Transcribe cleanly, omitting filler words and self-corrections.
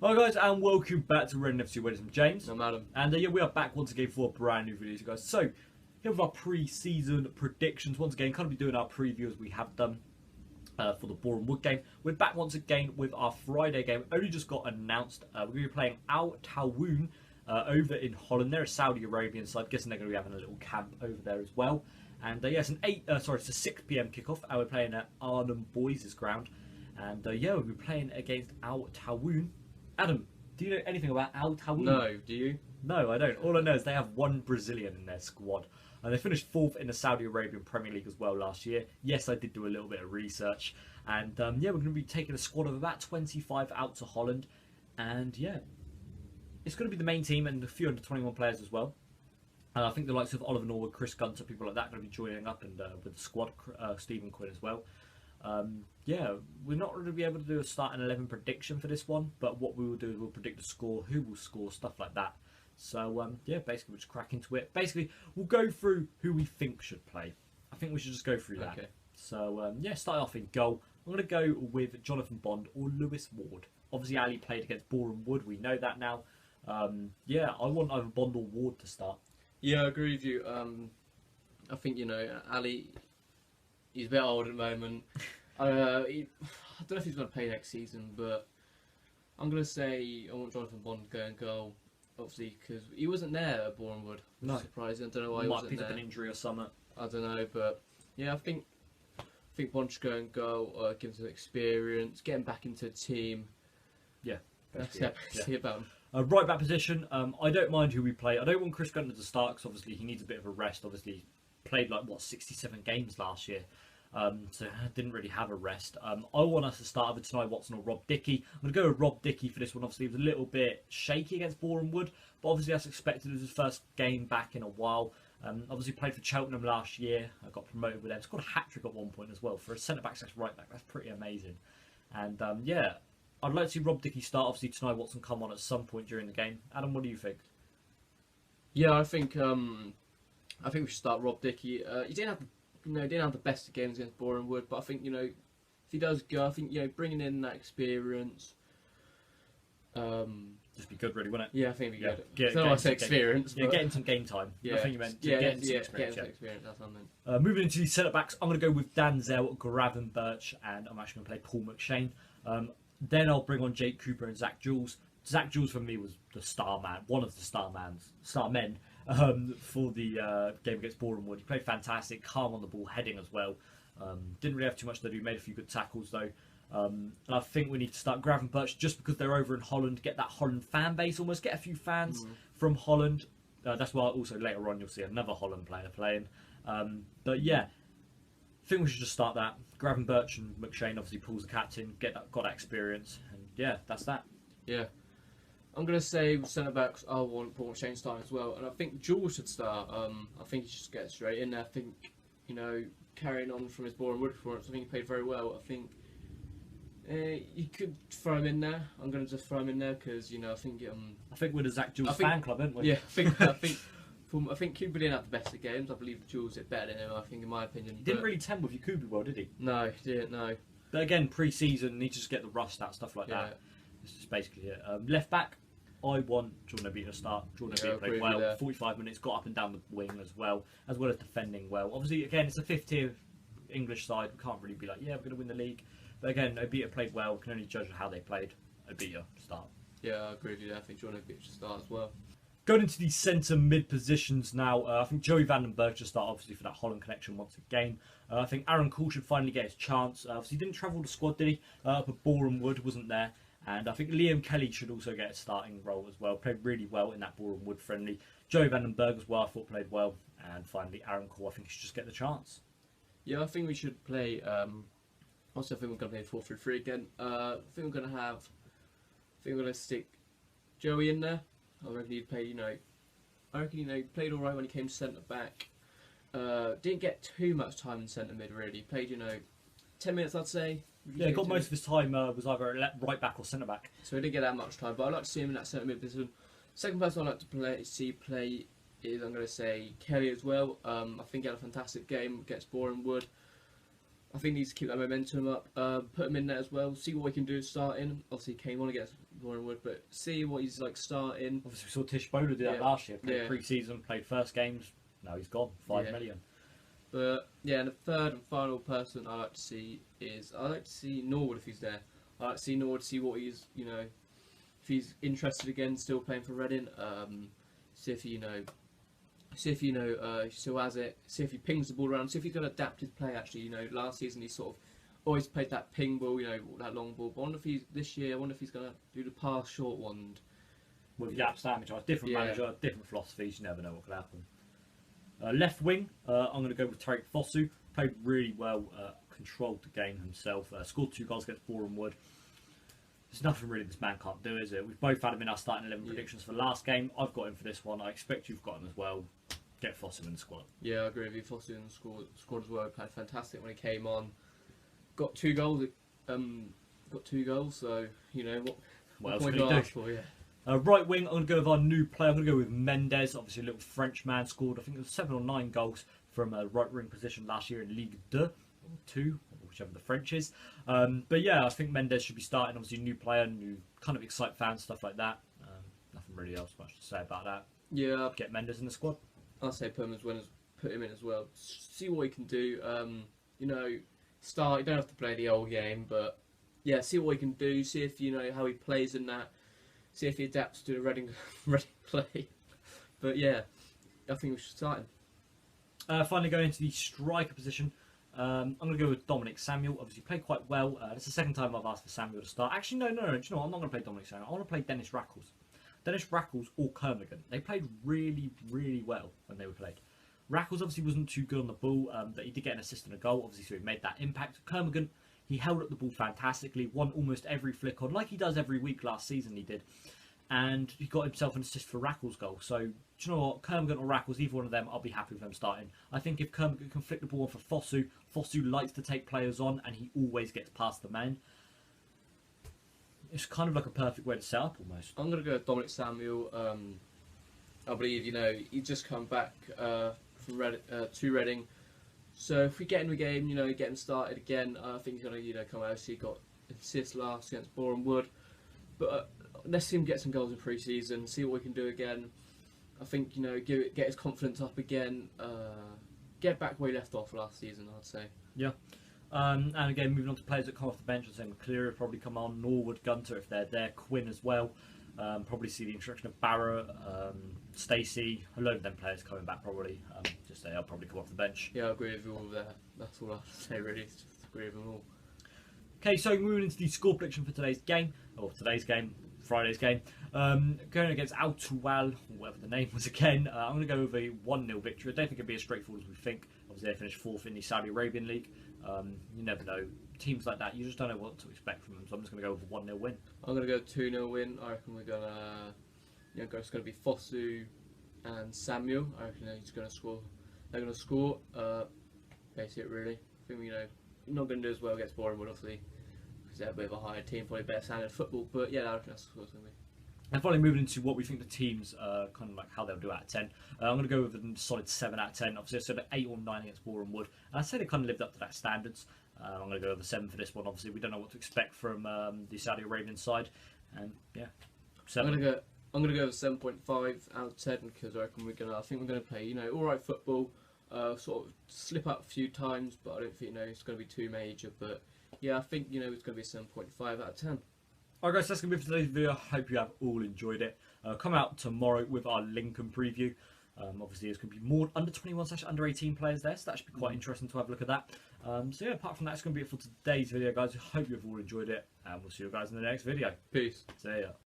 Hi guys, and welcome back to Red FC. I'm James. I'm Adam. And yeah, we are back once again for a brand new video, guys. So, here with our pre-season predictions. Once again, kind of be doing our preview as we have done for the Boreham Wood game. We're back once again with our Friday game. Only just got announced. We're going to be playing Al-Taawon over in Holland. They're a Saudi Arabian side. I'm guessing they're going to be having a little camp over there as well. And yeah, it's a 6 PM kickoff. We're playing at Arnhem Boys' ground. And yeah, we'll be playing against Al-Taawon. Adam, do you know anything about Al-Taawon? No, do you? No, I don't. All I know is they have one Brazilian in their squad. And they finished 4th in the Saudi Arabian Premier League as well last year. Yes, I did do a little bit of research. And yeah, we're going to be taking a squad of about 25 out to Holland. And yeah, it's going to be the main team and a few under 21 players as well. I think the likes of Oliver Norwood, Chris Gunter, people like that are going to be joining up and with the squad, Stephen Quinn as well. Yeah, we're not going to be able to do a starting 11 prediction for this one, but what we will do is we'll predict the score, who will score, stuff like that. So yeah, basically we'll just crack into it. Basically, we'll go through who we think should play. I think we should just go through that. Okay. So yeah, start off in goal. I'm going to go with Jonathan Bond or Lewis Ward. Obviously, Ali played against Boreham Wood. We know that now. Yeah, I want either Bond or Ward to start. Yeah, I agree with you. I think, Ali, he's a bit old at the moment. I don't know if he's going to play next season, but I'm going to say I want Jonathan Bond to go and goal, obviously, because he wasn't there at Boreham Wood. No. Surprising. I don't know why he Might wasn't pick there. up an injury or something. I don't know, but yeah, I think Bond should go and goal, give him some experience, get him back into the team. Yeah. That's Yeah. it about him. Right back position, I don't mind who we play. I don't want Chris Gunter to start because obviously he needs a bit of a rest. Obviously, he played like, 67 games last year. So didn't really have a rest. I want us to start with Tanai Watson or Rob Dickey. I'm going to go with Rob Dickey for this one. Obviously, he was a little bit shaky against Boreham Wood, but obviously that's expected. It was his first game back in a while. Obviously played for Cheltenham last year. I got promoted with them. Scored a hat-trick at one point as well. For a centre-back slash right-back, that's pretty amazing. And yeah, I'd like to see Rob Dickey start. Obviously, Tanai Watson come on at some point during the game. Adam, what do you think? Yeah, I think we should start Rob Dickey. He didn't have the best of games against Boreham Wood, but I think if he does go, I think bringing in that experience. Just be good, really, wouldn't it? Yeah, I think it'd be good. Get I say experience. Yeah, getting some game time. Yeah, I think you meant yeah, getting some getting experience. some experience. That's what I meant. Moving into the centre backs, I'm going to go with Danzel, Gravenberch, and I'm actually going to play Paul McShane. Then I'll bring on Jake Cooper and Zach Jules. Zach Jules for me was the star man, one of the star men for the game against Boreham Wood. He played fantastic, calm on the ball, heading as well. Didn't really have too much to do. Made a few good tackles though. And I think we need to start Gravenberch just because they're over in Holland. Get that Holland fan base, almost get a few fans from Holland. That's why also later on you'll see another Holland player playing. But yeah, I think we should just start that. Gravenberch and McShane obviously pulls the captain, got that experience, and yeah, that's that. Yeah. I'm going to say centre backs, I want Paul McShane starting as well, and I think Jules should start. I think he should just get straight in there. I think, carrying on from his Boreham Wood performance, I think he played very well. I think you could throw him in there. I'm going to just throw him in there because, I think we're the Zach Jules fan club, aren't we? Yeah, I think Cooper didn't have the best of games. I believe Jules did better than him, I think, in my opinion. He didn't really tempt with Yakubu well, did he? No, he didn't, no. But again, pre-season, need to just get the rust out, stuff like that. This is basically it. Left back, I want Jordan Obita to start. Jordan Obita played well, 45 minutes, got up and down the wing as well as defending well. Obviously, again, it's a 5th-tier English side. We can't really be like, yeah, we're going to win the league. But again, Obita played well. We can only judge how they played. Obita, start. Yeah, I agree with you. I think Jordan Obita should start as well. Going into the centre mid positions now, I think Joey Vandenberg should start, obviously, for that Holland connection once again. I think Aaron Cole should finally get his chance. Obviously, he didn't travel the squad, did he? Up at Boreham Wood, wasn't there. And I think Liam Kelly should also get a starting role as well. Played really well in that Boreham Wood friendly. Joey Vandenberg as well, I thought played well. And finally, Aaron Cole, I think he should just get the chance. Yeah, I think we should play. Also, I think we're going to play 4-3-3 again. I think we're going to stick Joey in there. I reckon he played, he played all right when he came centre back. Didn't get too much time in centre mid really. Played, 10 minutes, I'd say. Yeah, he got most of his time was either right back or centre back. So he didn't get that much time, but I'd like to see him in that centre mid position. Second person I'd like to see play is, I'm going to say, Kelly as well. I think he had a fantastic game against Boreham Wood. I think he needs to keep that momentum up. Put him in there as well. See what we can do starting. Obviously, he came on against Warrenwood, but see what he's like starting. Obviously, we saw Tish Bowler do that Yeah. last year. Played Yeah. pre-season, played first games. Now he's gone. 5 million. But yeah, and the third and final person I like to see is Norwood if he's there. I like to see Norwood, see what he's if he's interested again, still playing for Reading. See if he still has it. See if he pings the ball around. See if he's got adapted play. Actually, last season he sort of always played that ping ball, that long ball. But I wonder if I wonder if he's gonna do the pass short one. With Yap Sandwich, different Yeah. manager, different philosophies. You never know what could happen. Left wing, I'm going to go with Tarek Fosu. Played really well, controlled the game himself. Scored 2 goals against Boreham Wood. There's nothing really this man can't do, is it? We've both had him in our starting 11 predictions for last game. I've got him for this one. I expect you've got him as well. Get Fosu in the squad. Yeah, I agree with you. Fosu in the squad as well. He played fantastic when he came on. Got 2 goals. So What else point can he to do? ask for, yeah. Right wing, I'm going to go with our new player. I'm going to go with Mendes. Obviously, a little French man, scored, I think it was 7 or 9 goals from a right wing position last year in Ligue 2, or 2, whichever the French is. But yeah, I think Mendes should be starting. Obviously, new player, new kind of excite fans, stuff like that. Nothing really else much to say about that. Yeah, Get Mendes in the squad. I'll say put him in as well. See what he can do. Start. You don't have to play the whole game, but yeah, see what he can do. See if how he plays in that. See if he adapts to the Reading play. But yeah, I think we should start him. Finally, going into the striker position. I'm going to go with Dominic Samuel. Obviously, played quite well. It's the second time I've asked for Samuel to start. Actually, no. Do you know what? I'm not going to play Dominic Samuel. I want to play Dennis Rackles. Dennis Rackles or Kermigan. They played really, really well when they were played. Rackles obviously wasn't too good on the ball, but he did get an assist and a goal, obviously, so he made that impact. Kermigan, he held up the ball fantastically, won almost every flick on, like he does every week last season he did. And he got himself an assist for Rackles' goal. So, do you know what? Kermigan or Rackles, either one of them, I'll be happy with them starting. I think if Kermigan can flick the ball on for Fosu, Fosu likes to take players on, and he always gets past the man. It's kind of like a perfect way to set up, almost. I'm going to go with Dominic Samuel. I believe, he's just come back from to Reading. So if we get in the game, get him started again, I think he's going to, come out. He got assists last against Boreham Wood. But let's see him get some goals in pre-season, see what we can do again. I think, get his confidence up again. Get back where he left off last season, I'd say. Yeah. And again, moving on to players that come off the bench, I'm saying McCleary will probably come on, Norwood, Gunter if they're there, Quinn as well. Probably see the introduction of Barrett, Stacey, a load of them players coming back probably. Just they'll probably come off the bench. Yeah, I agree with you all there. That's all I have to say really, just agree with them all. Okay, so moving into the score prediction for today's game, Friday's game. Going against Al-Taawon, whatever the name was again. I'm going to go with a 1-0 victory. I don't think it'll be as straightforward as we think. Obviously, they finished 4th in the Saudi Arabian League. You never know. Teams like that, you just don't know what to expect from them. So I'm just going to go with a 1-0 win. I'm going to go 2-0 win. I reckon we're going to... it's going to be Fosu and Samuel. I reckon he's going to score. They're going to score. That's it really. I think, not going to do as well against Boreham Wood, obviously. Because they're a bit of a higher team, probably better standard football. But yeah, I reckon that's what it's going to be. And finally moving into what we think the teams, kind of like how they'll do out of 10. I'm going to go with a solid 7 out of 10. Obviously I said 8 or 9 against Boreham Wood. And I said it kind of lived up to that standards. I'm going to go with a 7 for this one. Obviously we don't know what to expect from the Saudi Arabian side. And yeah, 7. I'm going to go with 7.5 out of 10 because I think we're going to play, alright football. Sort of slip up a few times, but I don't think, it's going to be too major. But yeah, I think, it's going to be 7.5 out of 10. Alright guys, that's going to be for today's video. I hope you have all enjoyed it. Come out tomorrow with our Lincoln preview. Obviously there's going to be more under 21 / under 18 players there, so that should be quite interesting to have a look at that. So yeah, apart from that, it's going to be it for today's video guys. I hope you've all enjoyed it, and we'll see you guys in the next video. Peace. See ya.